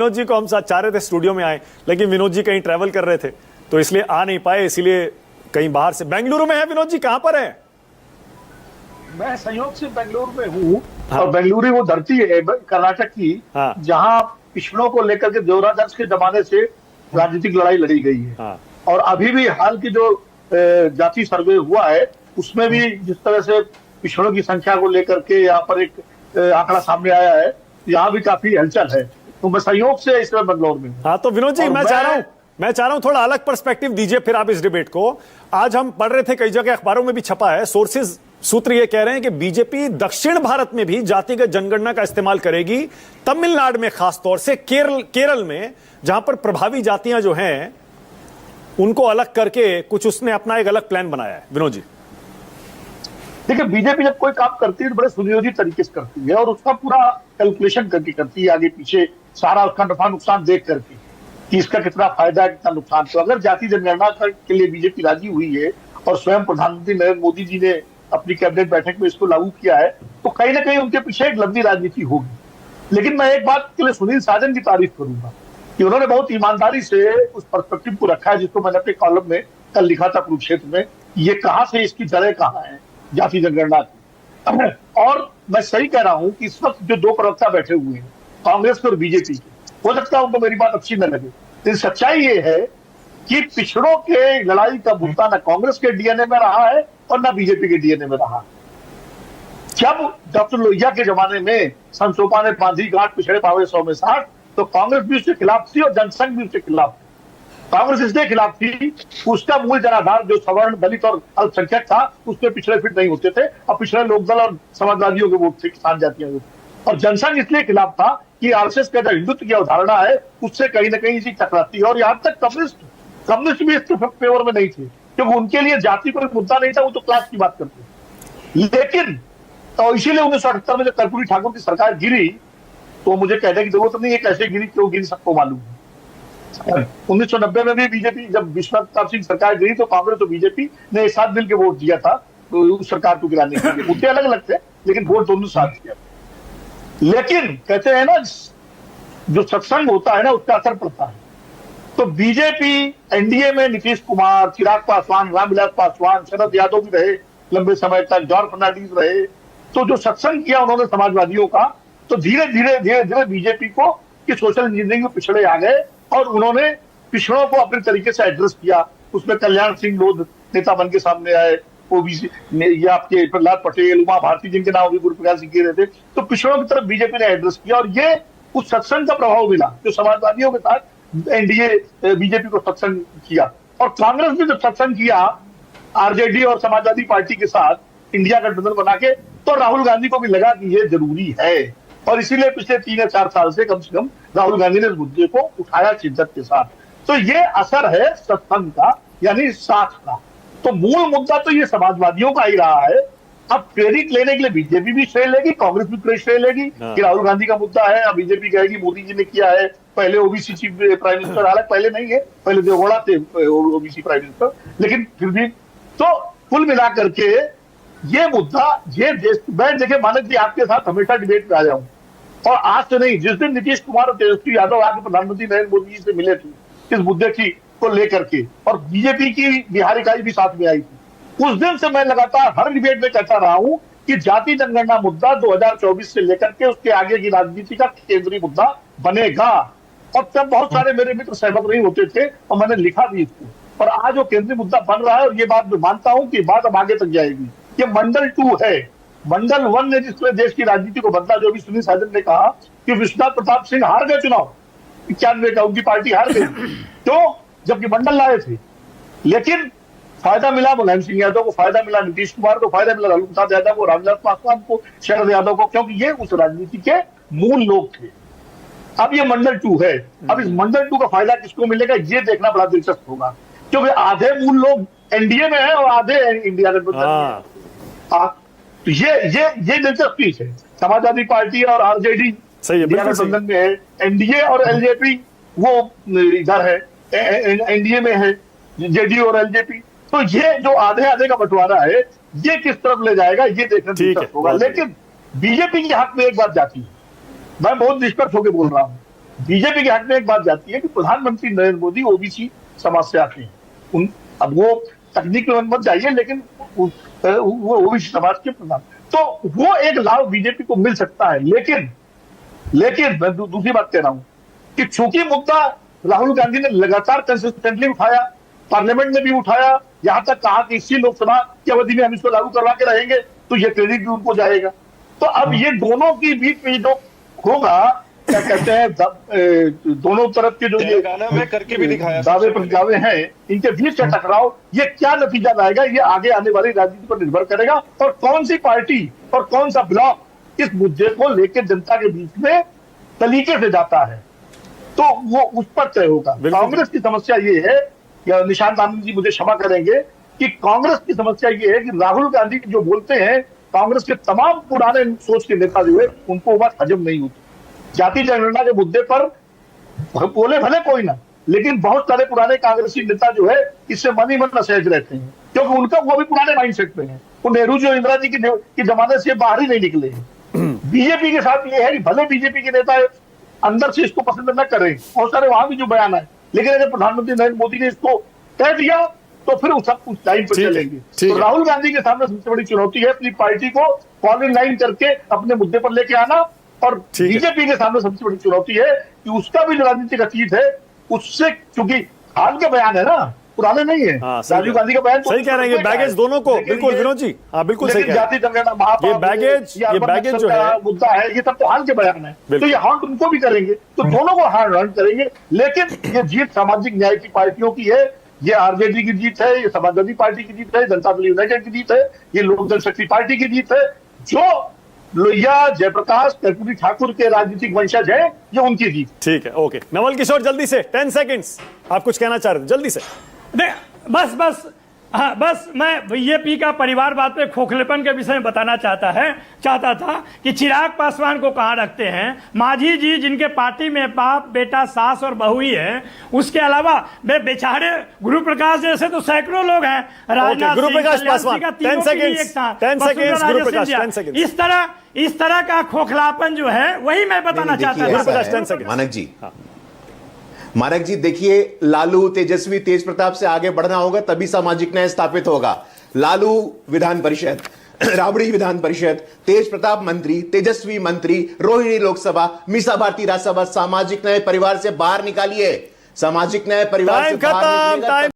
विनोद जी को हम साथ चाह रहे थे स्टूडियो में आए, लेकिन विनोद जी कहीं ट्रैवल कर रहे थे तो इसलिए आ नहीं पाए, इसीलिए कहीं बाहर से। बेंगलुरु में है विनोद जी, कहां पर है? मैं संयोग से बेंगलुरु में हूँ। हाँ। और बेंगलुरु वो धरती है कर्नाटक की, हाँ। जहाँ पिछड़ों को लेकर के देवराज के जमाने से राजनीतिक लड़ाई लड़ी गई है। हाँ। और अभी भी हाल की जो जाति सर्वे हुआ है उसमें भी जिस तरह से पिछड़ों की संख्या को लेकर के यहाँ पर एक आंकड़ा सामने आया है, यहाँ भी काफी हलचल है। तो मैं संयोग से इसमें बेंगलुरु में हूँ। हाँ, तो विनोद जी मैं चाह रहा हूं थोड़ा अलग पर्सपेक्टिव दीजिए फिर आप इस डिबेट को। आज हम पढ़ रहे थे, कई जगह अखबारों में भी छपा है, सोर्सेज सूत्र ये कह रहे हैं कि बीजेपी दक्षिण भारत में भी जातिगत जनगणना का इस्तेमाल करेगी, तमिलनाडु में खासतौर से, केरल में, जहां पर प्रभावी जातियां जो हैं उनको अलग करके कुछ उसने अपना एक अलग प्लान बनाया है। विनोद जी देखिए, बीजेपी जब कोई काम करती है तो बड़े सुनियोजित तरीके से करती है और उसका पूरा कैलकुलेशन करके करती है, आगे पीछे सारा उसका नफा नुकसान देख करके कि इसका कितना फायदा है कितना नुकसान। तो अगर जाति जनगणना के लिए बीजेपी राजी हुई है और स्वयं प्रधानमंत्री नरेंद्र मोदी जी ने अपनी कैबिनेट बैठक में इसको लागू किया है, तो कहीं ना कहीं उनके पीछे एक लंबी राजनीति होगी। लेकिन मैं एक बात के लिए सुनील साजन की तारीफ करूंगा कि उन्होंने बहुत ईमानदारी से उस पर्सपेक्टिव को रखा है जिसको मैंने अपने कॉलम में कल लिखा था कुरुक्षेत्र में। ये कहां से, इसकी जड़ें कहां है जाति जनगणना की। और मैं सही कह रहा हूं कि इस वक्त जो दो प्रवक्ता बैठे हुए हैं कांग्रेस के और बीजेपी के, हो सकता है उनको मेरी बात अच्छी न लगे, लेकिन सच्चाई ये है कि पिछड़ों के लड़ाई का मुद्दा न कांग्रेस के डीएनए में रहा है और न बीजेपी के डीएनए में रहा। जब डॉक्टर लोहिया के जमाने में संसोपा ने बांधी गांठ पिछड़े पावे 100 में 60, तो कांग्रेस भी उसके खिलाफ थी और जनसंघ भी उसके खिलाफ थी। कांग्रेस इसलिए खिलाफ थी, उसका मूल जनाधार जो सवर्ण, दलित और अल्पसंख्यक था उसमें पिछड़े फिट नहीं होते थे और पिछड़े लोकदल और समाजवादियों के वोट थे, किसान जातियों के। और जनसंघ इसलिए खिलाफ था कि आरएसएस का जो हिंदुत्व की अवधारणा है उससे कहीं ना कहीं इसी टकराती है। और यहां तक कम्युनिस्ट भी इसके फेवर में नहीं थे, क्योंकि उनके लिए जाति कोई मुद्दा नहीं था, वो तो क्लास की बात करते। लेकिन तो इसीलिए 1978 में जब कर्पूरी ठाकुर की सरकार गिरी तो मुझे कहने की जरूरत नहीं है कैसे गिरी, क्यों गिरी सबको मालूम है। 1990 में भी बीजेपी, जब विश्वनाथ प्रताप सिंह सरकार गिरी तो कांग्रेस और बीजेपी ने एक साथ मिलकर वोट दिया था तो उस सरकार को गिराने के लिए। मुद्दे अलग अलग थे लेकिन वोट दोनों साथ दिया। लेकिन कहते हैं ना, जो सत्संग होता है ना उसका असर पड़ता है। तो बीजेपी एनडीए में नीतीश कुमार, चिराग पासवान, रामविलास पासवान, शरद यादव भी रहे लंबे समय तक, जॉर्ज फर्नांडीज रहे। तो जो सत्संग किया उन्होंने समाजवादियों का, तो धीरे धीरे बीजेपी को कि सोशल इंजीनियरिंग में पिछड़े आ गए और उन्होंने पिछड़ों को अपने तरीके से एड्रेस किया। उसमें कल्याण सिंह लोध नेता बन के सामने आए, ओबीसी ये आपके प्रहलाद पटेल, उमा भारती जिनके नाम अभी गुरुप्रकाश सिंह कह रहे थे। तो पिछड़ों की तरफ बीजेपी ने एड्रेस किया और ये उस सत्संग का प्रभाव मिला जो समाजवादियों के साथ एनडीए बीजेपी को सत्संग किया। और कांग्रेस ने जब सत्संग किया आरजेडी और समाजवादी पार्टी के साथ इंडिया गठबंधन बना के, तो राहुल गांधी को भी लगा कि ये जरूरी है और इसीलिए पिछले 3 या 4 साल से कम राहुल गांधी ने इस मुद्दे को उठाया शिद्दत के साथ। तो ये असर है सत्संग का, यानी साथ का। तो मूल मुद्दा तो ये समाजवादियों का ही रहा है। अब क्रेडिट लेने के लिए बीजेपी भी श्रेय लेगी, कांग्रेस भी श्रेय लेगी कि राहुल गांधी का मुद्दा है। अब बीजेपी कहेगी मोदी जी ने किया है, पहले ओबीसी चीफ प्राइम मिनिस्टर, हालांकि पहले नहीं है, पहले देवगौड़ा थे ओबीसी प्राइम मिनिस्टर, लेकिन फिर भी। तो कुल मिलाकर के ये मुद्दा, ये देश, मैं देखिए मानक जी आपके साथ हमेशा डिबेट में आ जाऊं और आज से नहीं, जिस दिन नीतीश कुमार और तेजस्वी यादव आके प्रधानमंत्री नरेंद्र मोदी जी से मिले थे इस मुद्दे की को लेकर के, और बीजेपी की बिहार इकाई भी साथ में आई थी, उस दिन से मैं लगातार हर डिबेट में कहता रहा हूं कि जाति जनगणना मुद्दा 2024 से लेकर के उसके आगे की राजनीति का केंद्रीय मुद्दा बनेगा। और तब बहुत सारे मेरे मित्र सहमत नहीं होते थे और मैंने लिखा भी इसको, और आज वो केंद्रीय मुद्दा बन रहा है। और ये बात मैं मानता हूं कि बात अब आगे तक जाएगी। ये मंडल 2 है, मंडल 1 ने जिसमें देश की राजनीति को बदला, जो भी सुनील साजन ने कहा कि विश्वनाथ प्रताप सिंह हार गए चुनाव 91 का, उनकी पार्टी हार गई, तो जबकि मंडल लाए थे। लेकिन फायदा मिला मुलायम सिंह यादव को, फायदा मिला नीतीश कुमार को, फायदा मिला लालू प्रसाद यादव को, रामविलास पासवान को, शरद यादव को, क्योंकि ये उस राजनीति के मूल लोग थे। अब ये मंडल 2 है। अब इस मंडल 2 का फायदा किसको मिलेगा ये देखना बड़ा दिलचस्प होगा, क्योंकि आधे मूल लोग एनडीए में है और आधे इंडिया गठबंधन में। तो ये दिलचस्पी है। समाजवादी पार्टी और आरजेडी इंडिया गठबंधन में है, एनडीए और एलजेपी वो इधर है, एनडीए में है जेडीयू और एलजेपी। तो ये जो आधे आधे का बंटवारा है ये किस तरफ ले जाएगा ये देखना दिलचस्प होगा। लेकिन बीजेपी के हक में एक बात जाती है, मैं बहुत निष्पक्ष होकर बोल रहा हूं, बीजेपी के हक में एक बात जाती है कि प्रधानमंत्री नरेंद्र मोदी ओबीसी समाज से आते हैं। अब वो तकनीक में मत जाइए, लेकिन वो ओबीसी समाज के प्रधान, तो वो एक लाभ बीजेपी को मिल सकता है। लेकिन मैं दूसरी बात कह रहा हूं कि चूंकि मुद्दा राहुल गांधी ने लगातार कंसिस्टेंटली उठाया, पार्लियामेंट में भी उठाया, यहां तक कहा कि इसी लोकसभा की अवधि में हम इसको लागू करवा के रहेंगे, तो ये क्रेडिट भी उनको जाएगा। तो अब ये दोनों की बीच में जो होगा, क्या कहते हैं, दोनों तरफ के जो ये में करके भी दिखाया दावे प्रस्तावे हैं, इनके बीच का टकराव, ये क्या नतीजा लाएगा, ये आगे आने वाली राजनीति पर निर्भर करेगा। और कौन सी पार्टी और कौन सा ब्लॉक इस मुद्दे को लेकर जनता के बीच में तरीके से जाता है, तो वो उस पर तय होगा। कांग्रेस की समस्या ये है, या निशांत आनंद जी मुझे क्षमा करेंगे, कि कांग्रेस की समस्या ये है कि राहुल गांधी जो बोलते हैं, कांग्रेस के तमाम पुराने सोच के नेता जो है, उनको बात हजम नहीं होती। जाति जनगणना के मुद्दे पर बोले भले कोई ना, लेकिन बहुत सारे पुराने कांग्रेसी नेता जो है इससे मन ही मन असहज रहते हैं, क्योंकि उनका वो भी पुराने माइंडसेट में है। वो नेहरू जी और इंदिरा जी की जमाने से बाहर ही नहीं निकले हैं। बीजेपी के साथ ये है कि भले बीजेपी के नेता अंदर से इसको पसंद न करें, बहुत सारे वहां भी जो बयान है, लेकिन अगर प्रधानमंत्री नरेंद्र मोदी ने इसको कह दिया तो फिर वो सब कुछ टाइम पर चलेंगे। तो राहुल गांधी के सामने सबसे बड़ी चुनौती है अपनी पार्टी को फॉल इन लाइन करके अपने मुद्दे पर लेके आना, और बीजेपी के सामने सबसे बड़ी चुनौती है कि उसका भी जो राजनीतिक अतीत है, उससे, क्योंकि हाल के बयान है ना, पुराने नहीं है। राजीव गांधी का बयान सही कह रहे हैं, बैगेज दोनों को, बिल्कुल विनोद जी, हाँ बिल्कुल सही कह रहे हैं। जाति जनगणना, महापाप, ये बैगेज जो है मुद्दा है, ये सब तो हाल के बयान है, तो ये हॉन्ट उनको भी करेंगे, तो दोनों को हॉन्ट करेंगे। लेकिन ये जीत सामाजिक न्याय की पार्टियों की है, ये आरजेडी की जीत है, ये समाजवादी पार्टी की जीत है, जनता दल यूनाइटेड की जीत है, ये लोक जनशक्ति पार्टी की जीत है। जो लोहिया, जयप्रकाश, कर्पूरी ठाकुर के राजनीतिक वंशज है, ये उनकी जीत। ठीक है, ओके। नवल किशोर, जल्दी से 10 सेकंड्स, आप कुछ कहना चाह रहे थे, जल्दी से। बस मैं बीजेपी का परिवारवाद पे खोखलेपन के विषय में बताना चाहता था कि चिराग पासवान को कहाँ रखते हैं। मांझी जी जिनके पार्टी में बाप बेटा सास और बहू ही है, उसके अलावा बेचारे गुरु प्रकाश जैसे तो सैकड़ों लोग हैं, राजनाथ गुरु प्रकाश सिंह, पासवान, कल्याण सिंह का, 10 सेकंड्स, गुरु प्रकाश, 10 सेकंड्स। इस तरह का खोखलापन जो है, वही मैं बताना चाहता था। मानक जी देखिए, लालू, तेजस्वी, तेज प्रताप से आगे बढ़ना होगा, तभी सामाजिक न्याय स्थापित होगा। लालू विधान परिषद, राबड़ी विधान परिषद, तेज प्रताप मंत्री, तेजस्वी मंत्री, रोहिणी लोकसभा, मीसा भारती राज्यसभा। सामाजिक न्याय परिवार से बाहर निकालिए, सामाजिक न्याय परिवार से बाहर निकलेगा।